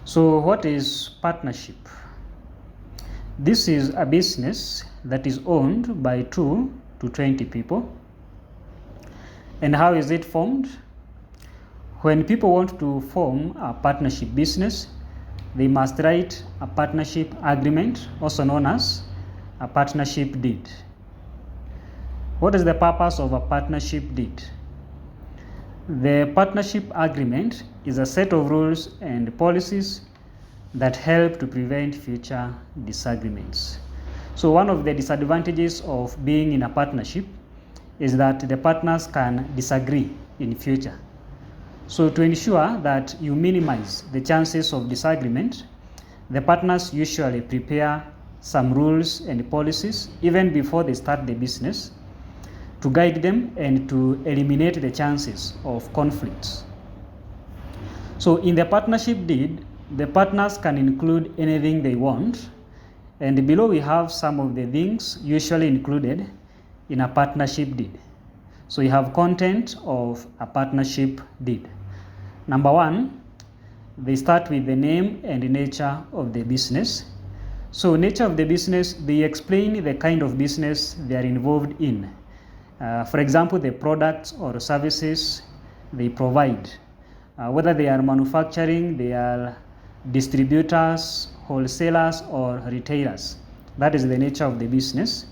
So what is partnership? This is a business that is owned by 2 to 20 people. And how is it formed? When people want to form a partnership business, they must write a partnership agreement, also known as a partnership deed. What is the purpose of a partnership deed? The partnership agreement is a set of rules and policies that help to prevent future disagreements. So one of the disadvantages of being in a partnership is that the partners can disagree in future. So to ensure that you minimize the chances of disagreement, the partners usually prepare some rules and policies even before they start the business to guide them and to eliminate the chances of conflicts. So in the partnership deed, the partners can include anything they want, and below we have some of the things usually included in a partnership deed. So you have content of a partnership deed. Number 1, they start with the name and nature of the business. So nature of the business, they explain the kind of business they are involved in. For example, the products or services they provide. Whether they are manufacturing, they are distributors, wholesalers, or retailers. That is the nature of the business.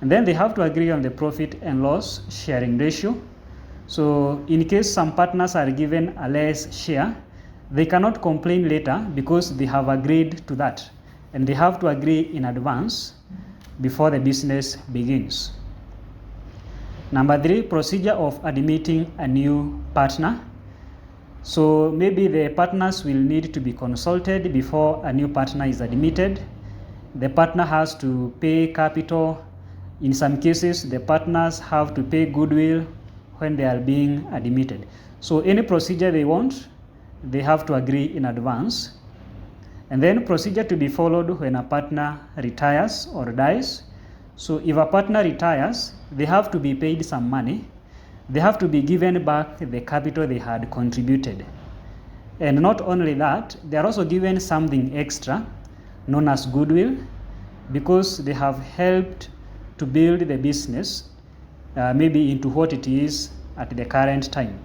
And then they have to agree on the profit and loss sharing ratio. So in case some partners are given a less share, they cannot complain later because they have agreed to that. And they have to agree in advance before the business begins. Number 3, procedure of admitting a new partner. So maybe the partners will need to be consulted before a new partner is admitted. The partner has to pay capital. In some cases, the partners have to pay goodwill when they are being admitted. So any procedure they want, they have to agree in advance. And then procedure to be followed when a partner retires or dies. So if a partner retires, they have to be paid some money. They have to be given back the capital they had contributed. And not only that, they are also given something extra known as goodwill because they have helped to build the business maybe into what it is at the current time.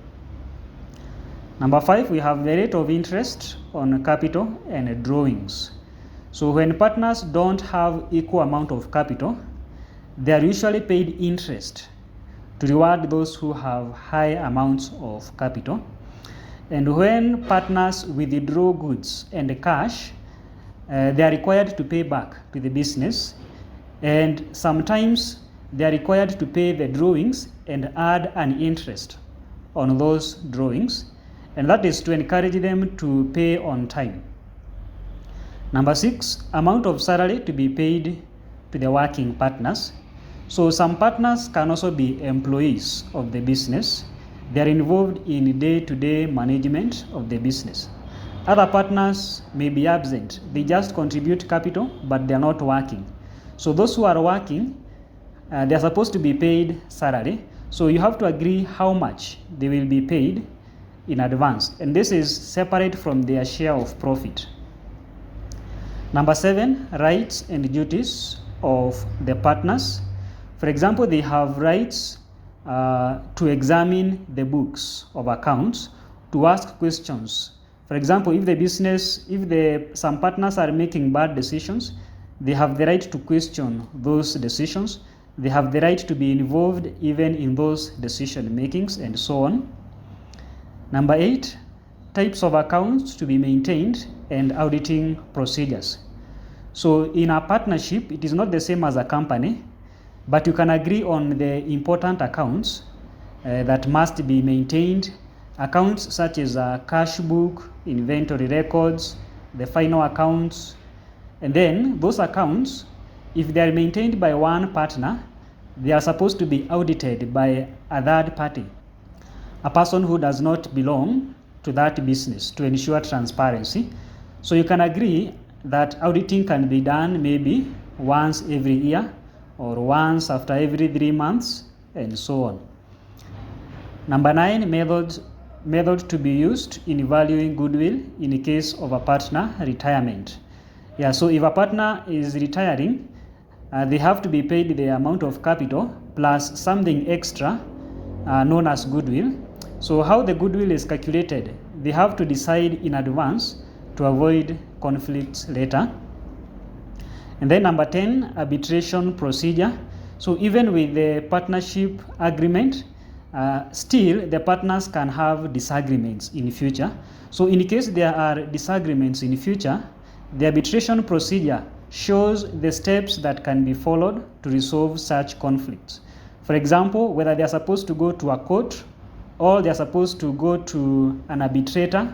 Number 5, we have the rate of interest on capital and drawings. So when partners don't have equal amount of capital, they are usually paid interest to reward those who have high amounts of capital. And when partners withdraw goods and cash, they are required to pay back to the business, and sometimes they are required to pay the drawings and add an interest on those drawings, and that is to encourage them to pay on time. Number 6, amount of salary to be paid to the working partners. So some partners can also be employees of the business. They are involved in day-to-day management of the business. Other partners may be absent. They just contribute capital, but they are not working. So those who are working, they are supposed to be paid salary. So you have to agree how much they will be paid in advance. And this is separate from their share of profit. Number 7, rights and duties of the partners. For example, they have rights to examine the books of accounts, to ask questions. For example, if some partners are making bad decisions, they have the right to question those decisions. They have the right to be involved even in those decision makings and so on. Number 8, types of accounts to be maintained and auditing procedures. So in a partnership, it is not the same as a company, but you can agree on the important accounts that must be maintained. Accounts such as a cash book, inventory records, the final accounts. And then those accounts, if they are maintained by one partner, they are supposed to be audited by a third party, a person who does not belong to that business, to ensure transparency. So you can agree that auditing can be done maybe once every year or once after every 3 months and so on. Number 9, methods method to be used in valuing goodwill in case of a partner retirement. Yeah, so if a partner is retiring, they have to be paid the amount of capital plus something extra known as goodwill. So how the goodwill is calculated, they have to decide in advance to avoid conflicts later. And then number 10, arbitration procedure. So even with the partnership agreement, still the partners can have disagreements in future. So in case there are disagreements in future, the arbitration procedure shows the steps that can be followed to resolve such conflicts. For example, whether they are supposed to go to a court, or they are supposed to go to an arbitrator,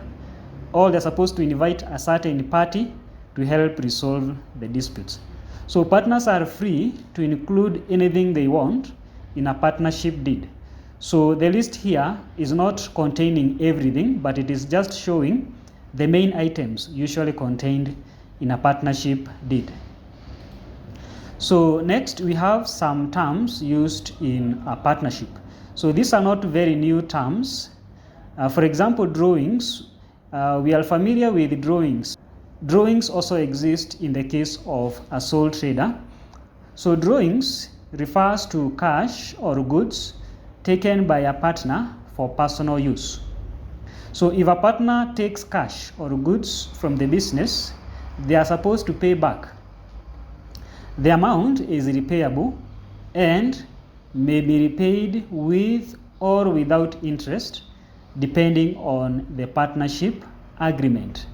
or they are supposed to invite a certain party to help resolve the disputes. So partners are free to include anything they want in a partnership deed. So the list here is not containing everything, but it is just showing the main items usually contained in a partnership deed. So next we have some terms used in a partnership. So these are not very new terms. For example, drawings. We are familiar with drawings. Drawings also exist in the case of a sole trader. So drawings refers to cash or goods taken by a partner for personal use. So if a partner takes cash or goods from the business, they are supposed to pay back. The amount is repayable and may be repaid with or without interest, depending on the partnership agreement.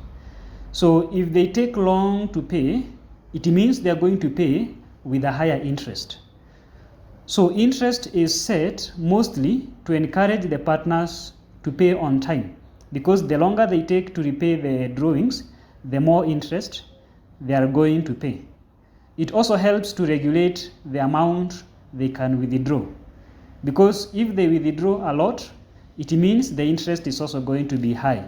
So if they take long to pay, it means they are going to pay with a higher interest. So interest is set mostly to encourage the partners to pay on time, because the longer they take to repay the drawings, the more interest they are going to pay. It also helps to regulate the amount they can withdraw, because if they withdraw a lot, it means the interest is also going to be high.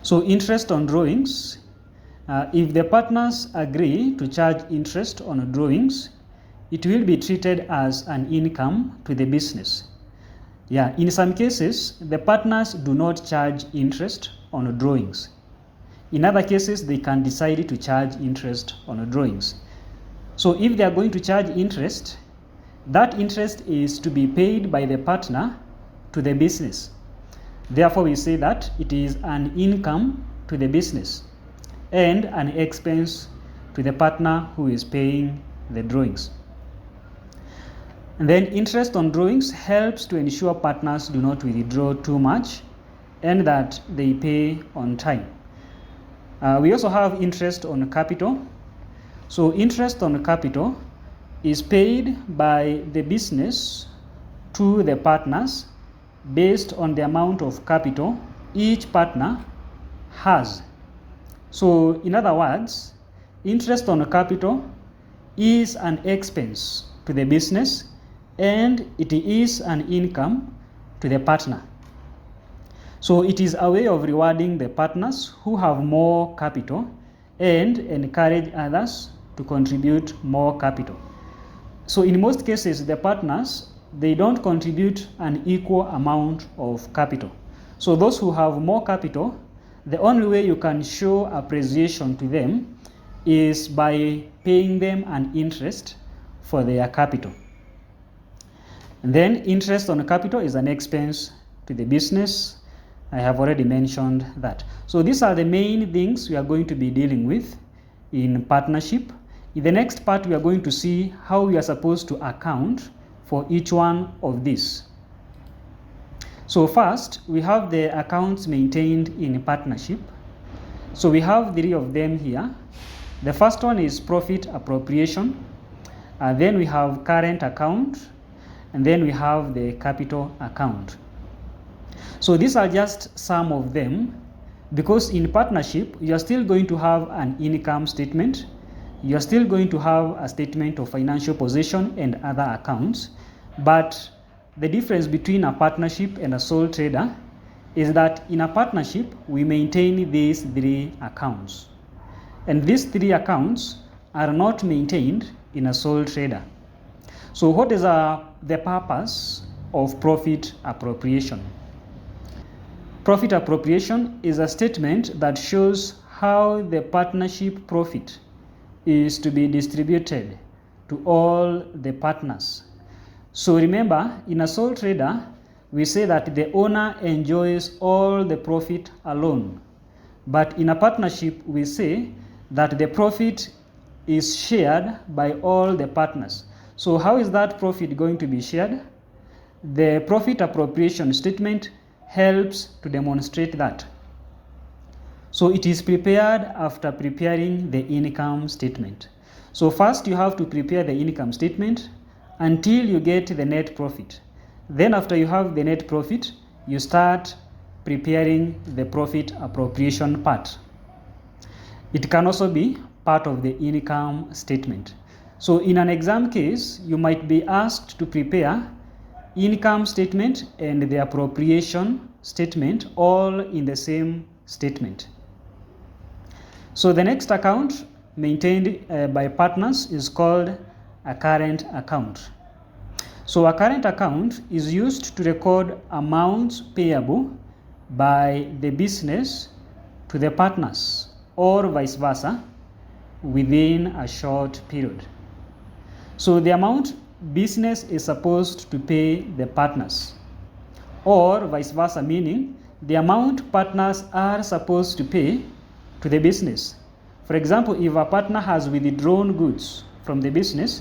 So interest on drawings, if the partners agree to charge interest on drawings, it will be treated as an income to the business. Yeah, in some cases, the partners do not charge interest on drawings. In other cases, they can decide to charge interest on drawings. So if they are going to charge interest, that interest is to be paid by the partner to the business. Therefore, we say that it is an income to the business and an expense to the partner who is paying the drawings. And then interest on drawings helps to ensure partners do not withdraw too much and that they pay on time. We also have interest on capital. So interest on capital is paid by the business to the partners based on the amount of capital each partner has. So in other words, interest on capital is an expense to the business and it is an income to the partner. So it is a way of rewarding the partners who have more capital and encourage others to contribute more capital. So in most cases, the partners, they don't contribute an equal amount of capital. So those who have more capital, the only way you can show appreciation to them is by paying them an interest for their capital. And then interest on capital is an expense to the business. I have already mentioned that. So these are the main things we are going to be dealing with in partnership. In the next part, we are going to see how we are supposed to account for each one of these. So first, we have the accounts maintained in partnership. So we have 3 of them here. The first one is profit appropriation. Then we have current account. And then we have the capital account. So these are just some of them, because in partnership, you are still going to have an income statement. You are still going to have a statement of financial position and other accounts. But the difference between a partnership and a sole trader is that in a partnership, we maintain these 3 accounts. And these 3 accounts are not maintained in a sole trader. So what is the purpose of profit appropriation? Profit appropriation is a statement that shows how the partnership profit is to be distributed to all the partners. So remember, in a sole trader, we say that the owner enjoys all the profit alone. But in a partnership, we say that the profit is shared by all the partners. So how is that profit going to be shared? The profit appropriation statement helps to demonstrate that. So it is prepared after preparing the income statement. So first you have to prepare the income statement until you get the net profit. Then after you have the net profit, you start preparing the profit appropriation part. It can also be part of the income statement. So in an exam case, you might be asked to prepare income statement and the appropriation statement all in the same statement. So the next account maintained by partners is called a current account. So a current account is used to record amounts payable by the business to the partners or vice versa within a short period. So the amount business is supposed to pay the partners, or vice versa, meaning the amount partners are supposed to pay to the business. For example, if a partner has withdrawn goods from the business,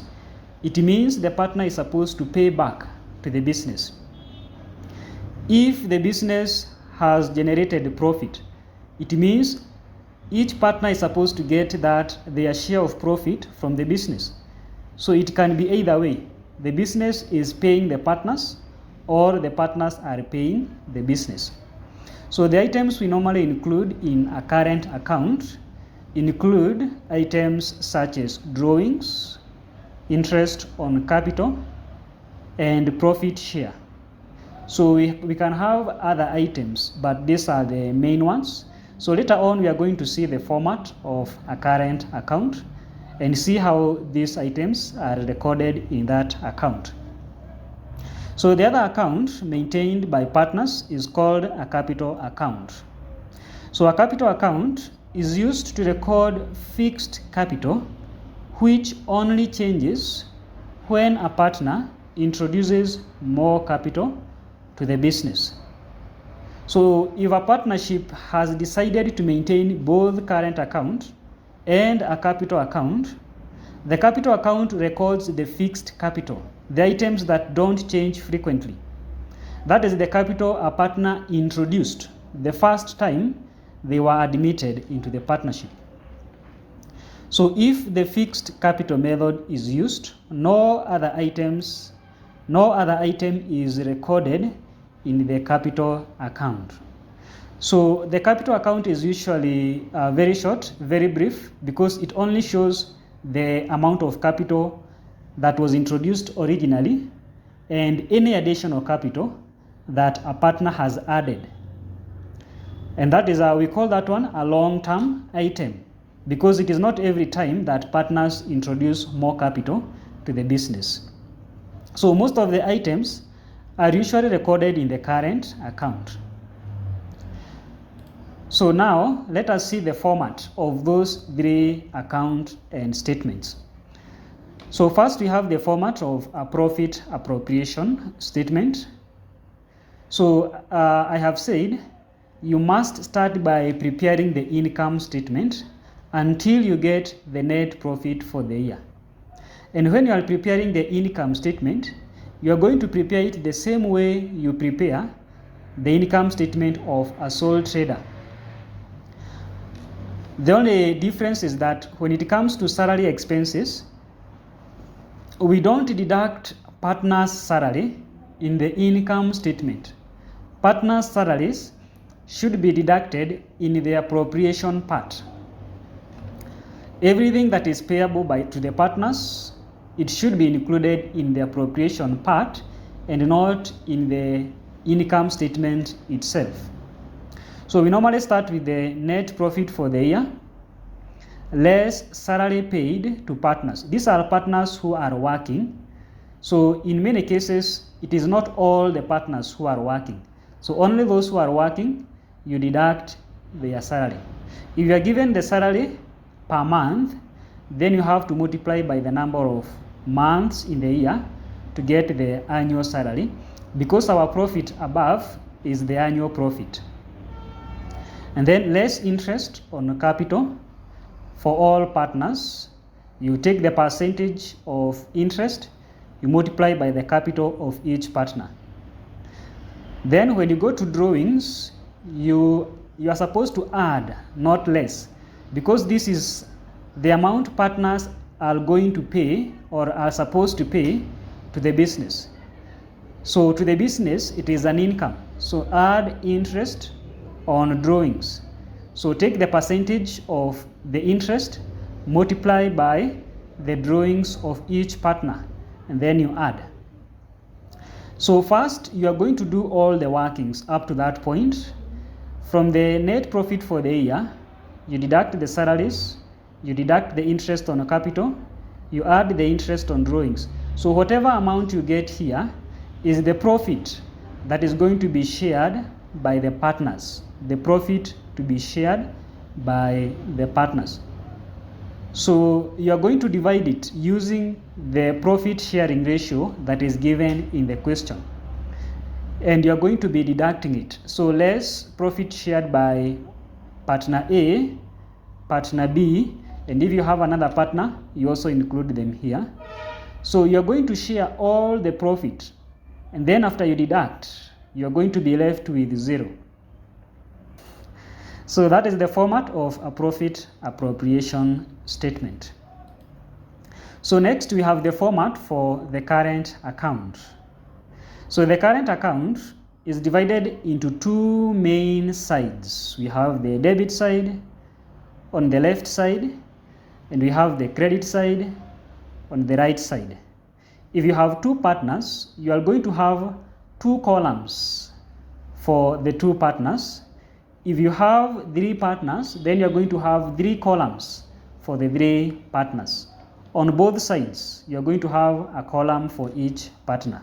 it means the partner is supposed to pay back to the business. If the business has generated profit, it means each partner is supposed to get their share of profit from the business. So it can be either way. The business is paying the partners or the partners are paying the business. So the items we normally include in a current account include items such as drawings, interest on capital, and profit share. So we can have other items, but these are the main ones. So later on, we are going to see the format of a current account and see how these items are recorded in that account. So the other account maintained by partners is called a capital account. So a capital account is used to record fixed capital, which only changes when a partner introduces more capital to the business. So if a partnership has decided to maintain both current account and a capital account, the capital account records the fixed capital, the items that don't change frequently. That is the capital a partner introduced the first time they were admitted into the partnership. So if the fixed capital method is used, no other item is recorded in the capital account. So the capital account is usually very short, very brief, because it only shows the amount of capital that was introduced originally and any additional capital that a partner has added. And that is we call that one a long-term item, because it is not every time that partners introduce more capital to the business. So most of the items are usually recorded in the current account. So now let us see the format of those three account and statements. So first we have the format of a profit appropriation statement. So I have said you must start by preparing the income statement until you get the net profit for the year. And when you are preparing the income statement, you are going to prepare it the same way you prepare the income statement of a sole trader. The only difference is that when it comes to salary expenses, we don't deduct partners' salary in the income statement. Partners' salaries should be deducted in the appropriation part. Everything that is payable to the partners, it should be included in the appropriation part and not in the income statement itself. So we normally start with the net profit for the year, less salary paid to partners. These are partners who are working. So in many cases, it is not all the partners who are working. So only those who are working, you deduct their salary. If you are given the salary per month, then you have to multiply by the number of months in the year to get the annual salary, because our profit above is the annual profit. And then less interest on capital for all partners. You take the percentage of interest, you multiply by the capital of each partner. Then when you go to drawings, you are supposed to add, not less, because this is the amount partners are going to pay or are supposed to pay to the business. So to the business, it is an income. So add interest on drawings. So take the percentage of the interest, multiply by the drawings of each partner, and then you add. So first, you are going to do all the workings up to that point. From the net profit for the year, you deduct the salaries, you deduct the interest on capital, you add the interest on drawings. So whatever amount you get here is the profit that is going to be shared by the partners. The profit to be shared by the partners. So you are going to divide it using the profit sharing ratio that is given in the question. And you are going to be deducting it. So less profit shared by partner A, partner B, and if you have another partner, you also include them here. So you are going to share all the profit, and then after you deduct, you are going to be left with 0. So that is the format of a profit appropriation statement. So next we have the format for the current account. So the current account is divided into two main sides. We have the debit side on the left side, and we have the credit side on the right side. If you have two partners, you are going to have two columns for the two partners. If you have 3 partners, then you are going to have 3 columns for the 3 partners. On both sides, you are going to have a column for each partner.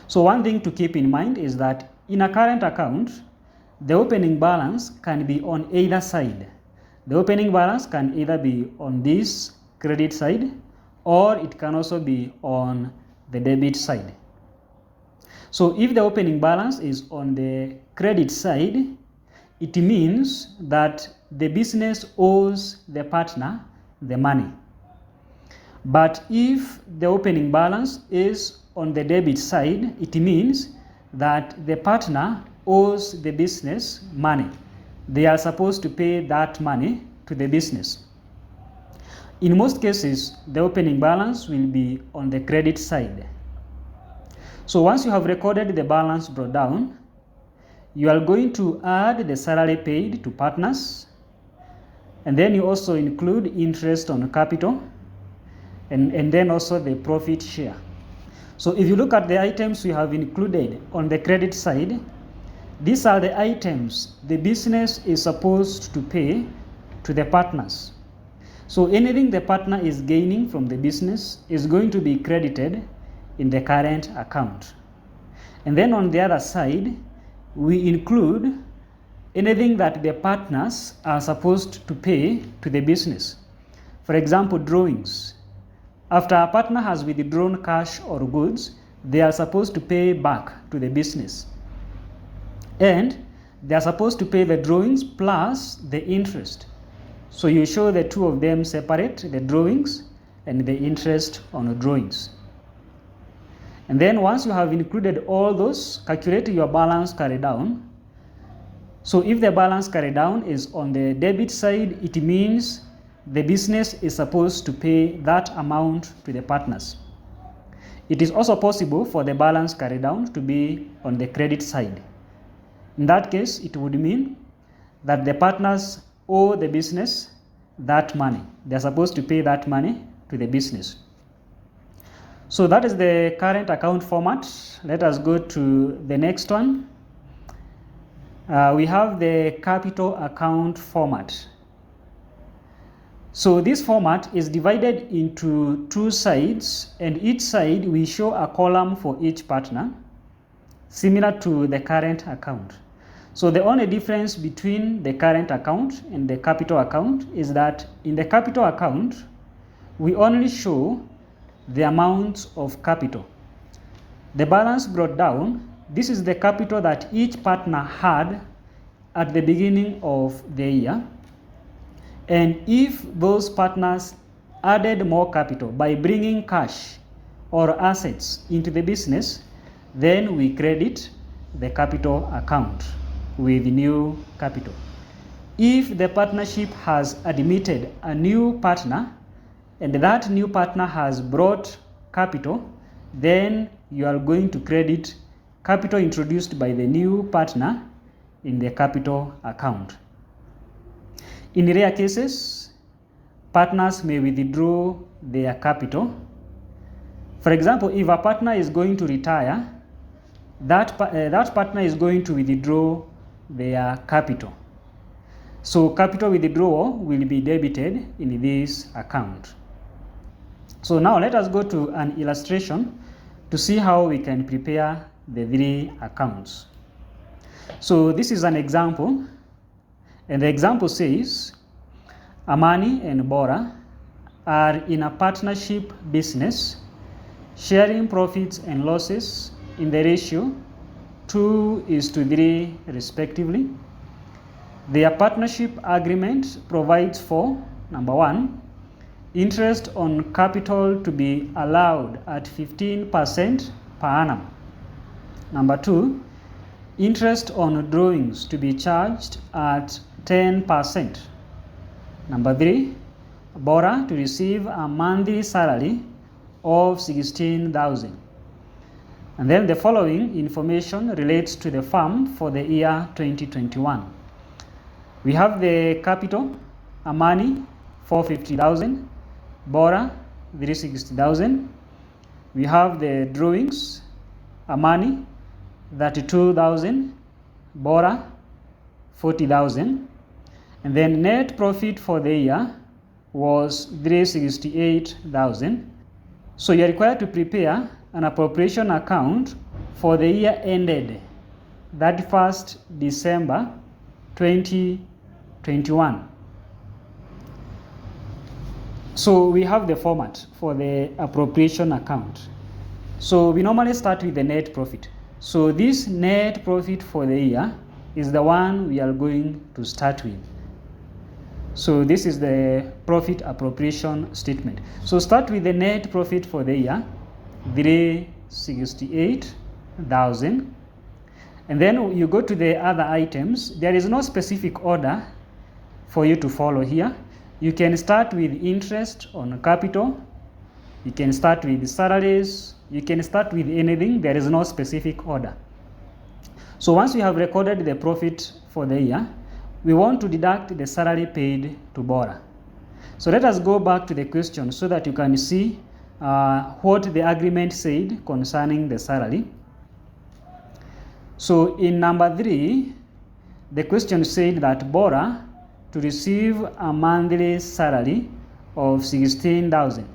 So one thing to keep in mind is that in a current account, the opening balance can be on either side. The opening balance can either be on this credit side, or it can also be on the debit side. So if the opening balance is on the credit side, it means that the business owes the partner the money. But if the opening balance is on the debit side, it means that the partner owes the business money. They are supposed to pay that money to the business. In most cases, the opening balance will be on the credit side. So once you have recorded the balance brought down, you are going to add the salary paid to partners, and then you also include interest on capital, and then also the profit share. So if you look at the items we have included on the credit side, these are the items the business is supposed to pay to the partners. So anything the partner is gaining from the business is going to be credited in the current account. And then on the other side, we include anything that the partners are supposed to pay to the business. For example, drawings. After a partner has withdrawn cash or goods, they are supposed to pay back to the business. And they are supposed to pay the drawings plus the interest. So you show the two of them separate, the drawings and the interest on the drawings. And then once you have included all those, calculate your balance carry down. So if the balance carry down is on the debit side, it means the business is supposed to pay that amount to the partners. It is also possible for the balance carry down to be on the credit side. In that case, it would mean that the partners owe the business that money. They are supposed to pay that money to the business. So that is the current account format. Let us go to the next one. We have the capital account format. So this format is divided into two sides, and each side we show a column for each partner, similar to the current account. So the only difference between the current account and the capital account is that in the capital account, we only show the amount of capital. The balance brought down, this is the capital that each partner had at the beginning of the year. And if those partners added more capital by bringing cash or assets into the business, then we credit the capital account with new capital. If the partnership has admitted a new partner and that new partner has brought capital, then you are going to credit capital introduced by the new partner in the capital account. In rare cases, partners may withdraw their capital. For example, if a partner is going to retire, that partner is going to withdraw their capital. So capital withdrawal will be debited in this account. So now let us go to an illustration to see how we can prepare the three accounts. So this is an example, and the example says Amani and Bora are in a partnership business sharing profits and losses in the ratio 2:3 respectively. Their partnership agreement provides for, number 1, interest on capital to be allowed at 15% per annum. Number 2, interest on drawings to be charged at 10%. Number 3, Bora to receive a monthly salary of 16,000. And then the following information relates to the firm for the year 2021. We have the capital, Amani 450,000, Bora 360,000. We have the drawings, Amani 32,000, Bora 40,000. And then net profit for the year was 368,000. So you are required to prepare an appropriation account for the year ended 31st December 2021. So we have the format for the appropriation account. So we normally start with the net profit. So this net profit for the year is the one we are going to start with. So this is the profit appropriation statement. So start with the net profit for the year, 368,000. And then you go to the other items. There is no specific order for you to follow here. You can start with interest on capital. You can start with salaries. You can start with anything. There is no specific order. So once we have recorded the profit for the year, we want to deduct the salary paid to Bora. So let us go back to the question so that you can see what the agreement said concerning the salary. So in number 3, the question said that Bora to receive a monthly salary of 16,000.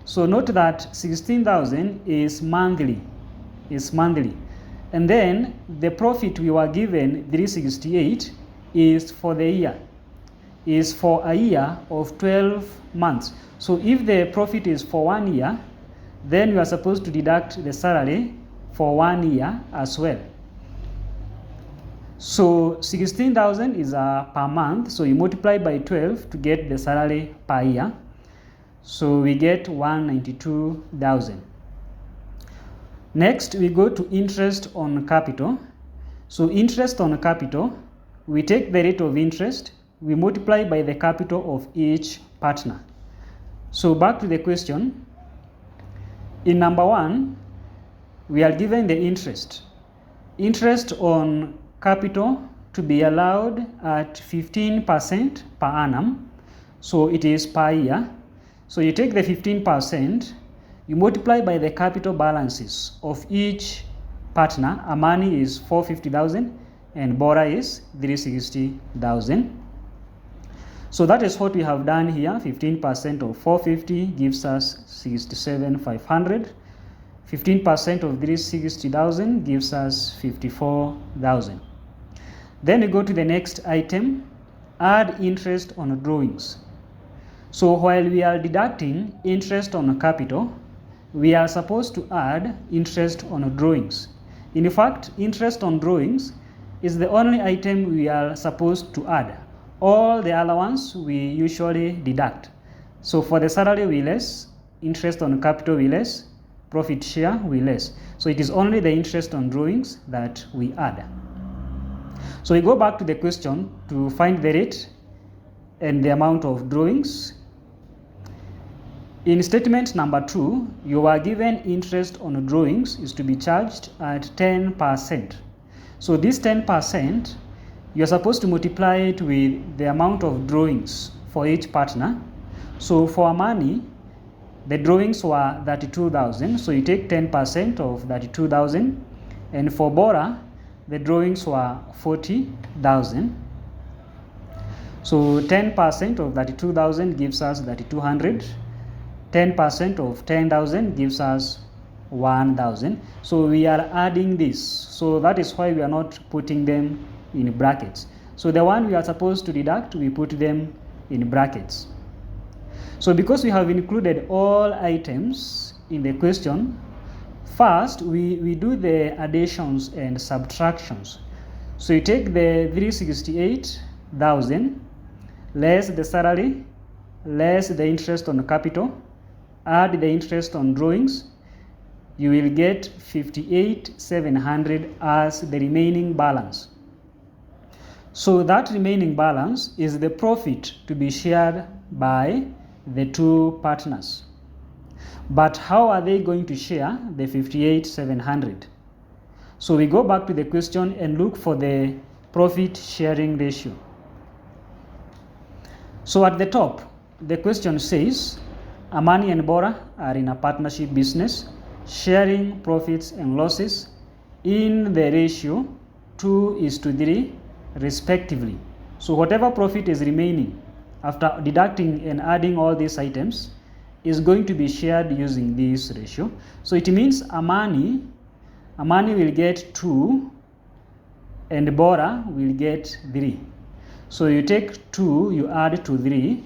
So note that 16,000 is monthly. And then the profit we were given, 368, is for the year, is for a year of 12 months. So if the profit is for 1 year, then you are supposed to deduct the salary for 1 year as well. So 16,000 is per month, so you multiply by 12 to get the salary per year. So we get 192,000. Next, we go to interest on capital. So interest on capital, we take the rate of interest, we multiply by the capital of each partner. So back to the question. In number 1, we are given the interest. Interest on capital to be allowed at 15% per annum. So it is per year. So you take the 15%, you multiply by the capital balances of each partner. Amani is 450,000 and Bora is 360,000. So that is what we have done here. 15% of 450 gives us 67,500. 15% of 360,000 gives us 54,000. Then we go to the next item, add interest on drawings. So while we are deducting interest on capital, we are supposed to add interest on drawings. In fact, interest on drawings is the only item we are supposed to add. All the other ones we usually deduct. So for the salary we less, interest on capital we less, profit share we less. So it is only the interest on drawings that we add. So we go back to the question to find the rate and the amount of drawings. In statement number 2, you are given interest on drawings is to be charged at 10%. So this 10%, you are supposed to multiply it with the amount of drawings for each partner. So for Amani, the drawings were 32,000. So you take 10% of 32,000. And for Bora, the drawings were 40,000. So 10% of 32,000 gives us 3,200. 10% of 10,000 gives us 1,000. So we are adding this. So that is why we are not putting them in brackets. So the one we are supposed to deduct, we put them in brackets. So because we have included all items in the question, first we do the additions and subtractions. So you take the 368,000 less the salary, less the interest on capital, add the interest on drawings, you will get 58,700 as the remaining balance. So that remaining balance is the profit to be shared by the two partners. But how are they going to share the 58,700? So we go back to the question and look for the profit sharing ratio. So at the top, the question says, Amani and Bora are in a partnership business, sharing profits and losses in the ratio 2:3 respectively. So whatever profit is remaining after deducting and adding all these items is going to be shared using this ratio. So it means Amani will get 2 and Bora will get 3. So you take 2, you add to 3.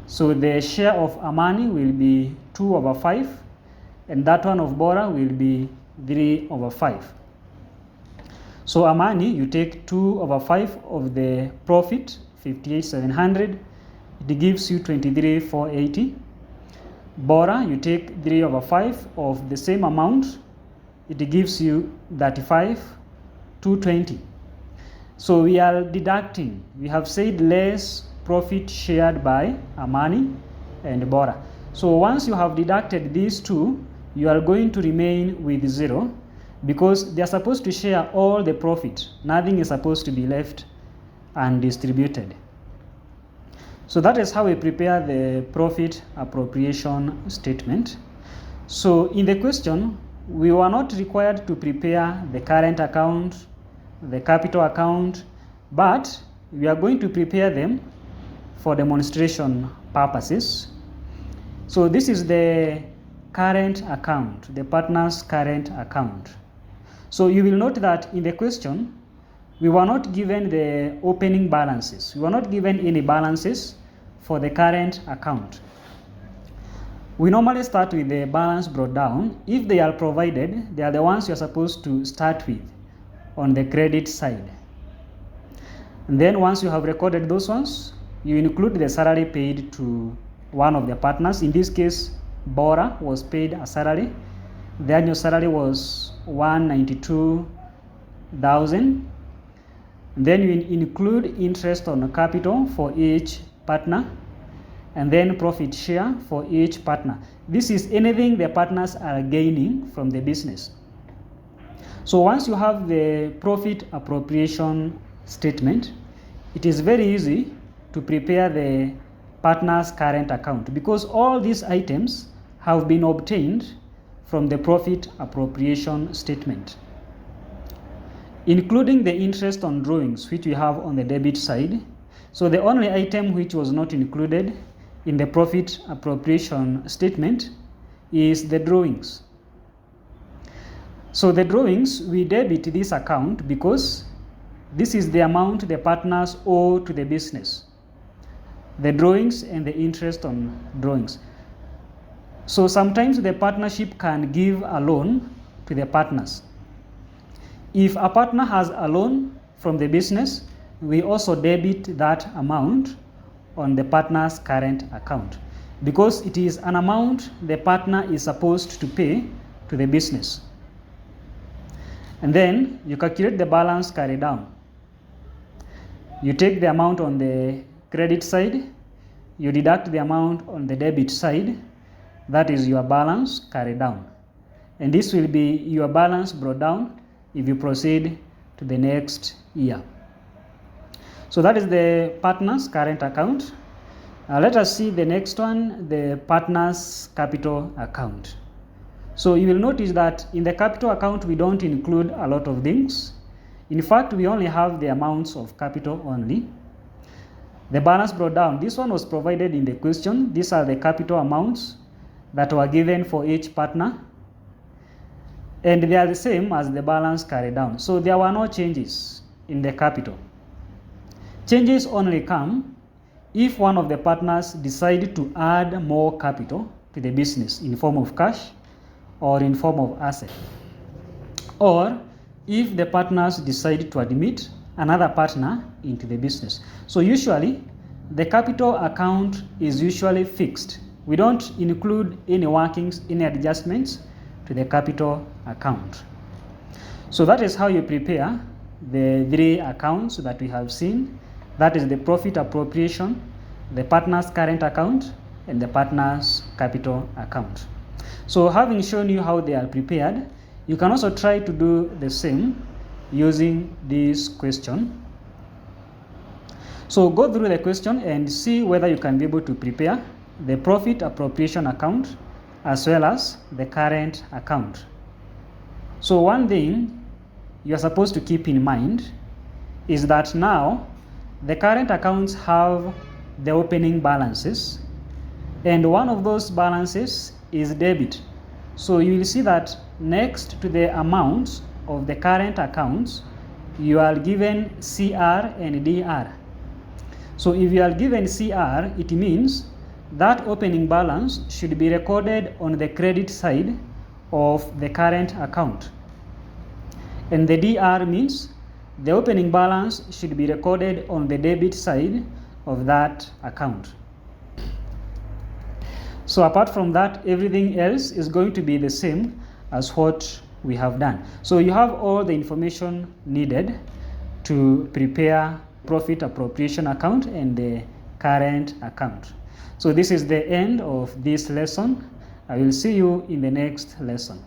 So the share of Amani will be 2/5 and that one of Bora will be 3/5. So Amani, you take 2/5 of the profit, 58,700, it gives you 23,480. Bora, you take 3/5 of the same amount, it gives you 35,220. So we are deducting, we have said less profit shared by Amani and Bora. So once you have deducted these two, you are going to remain with 0 because they are supposed to share all the profit. Nothing is supposed to be left undistributed. So that is how we prepare the profit appropriation statement. So in the question, we were not required to prepare the current account, the capital account, but we are going to prepare them for demonstration purposes. So this is the current account, the partner's current account. So you will note that in the question, we were not given the opening balances. We were not given any balances for the current account. We normally start with the balance brought down. If they are provided, they are the ones you are supposed to start with on the credit side. And then once you have recorded those ones, you include the salary paid to one of the partners. In this case, Bora was paid a salary. The annual salary was 192,000. Then you include interest on capital for each partner, and then profit share for each partner. This is anything the partners are gaining from the business. So once you have the profit appropriation statement, it is very easy to prepare the partner's current account because all these items have been obtained from the profit appropriation statement, including the interest on drawings which we have on the debit side. So the only item which was not included in the profit appropriation statement is the drawings. So the drawings, we debit this account because This is the amount the partners owe to the business, the drawings and the interest on drawings. So sometimes the partnership can give a loan to the partners. If a partner has a loan from the business, we also debit that amount on the partner's current account, because it is an amount the partner is supposed to pay to the business. And then you calculate the balance carried down. You take the amount on the credit side, you deduct the amount on the debit side, that is your balance carried down. And this will be your balance brought down if you proceed to the next year. So that is the partner's current account. Let us see the next one, the partner's capital account. So you will notice that in the capital account, we don't include a lot of things. In fact, we only have the amounts of capital only. The balance brought down, this one was provided in the question. These are the capital amounts that were given for each partner, and they are the same as the balance carried down. So there were no changes in the capital. Changes only come if one of the partners decided to add more capital to the business in form of cash or in form of asset, or if the partners decided to admit another partner into the business. So usually the capital account is usually fixed. We don't include any workings, any adjustments to the capital account. So that is how you prepare the three accounts that we have seen. That is the profit appropriation, the partner's current account, and the partner's capital account. So having shown you how they are prepared, you can also try to do the same using this question. So go through the question and see whether you can be able to prepare the profit appropriation account as well as the current account. So one thing you are supposed to keep in mind is that now the current accounts have the opening balances, and one of those balances is debit. So you will see that next to the amounts of the current accounts, you are given CR and DR. So if you are given CR, it means that opening balance should be recorded on the credit side of the current account. And the DR means the opening balance should be recorded on the debit side of that account. So apart from that, everything else is going to be the same as what we have done. So you have all the information needed to prepare profit appropriation account and the current account. So this is the end of this lesson. I will see you in the next lesson.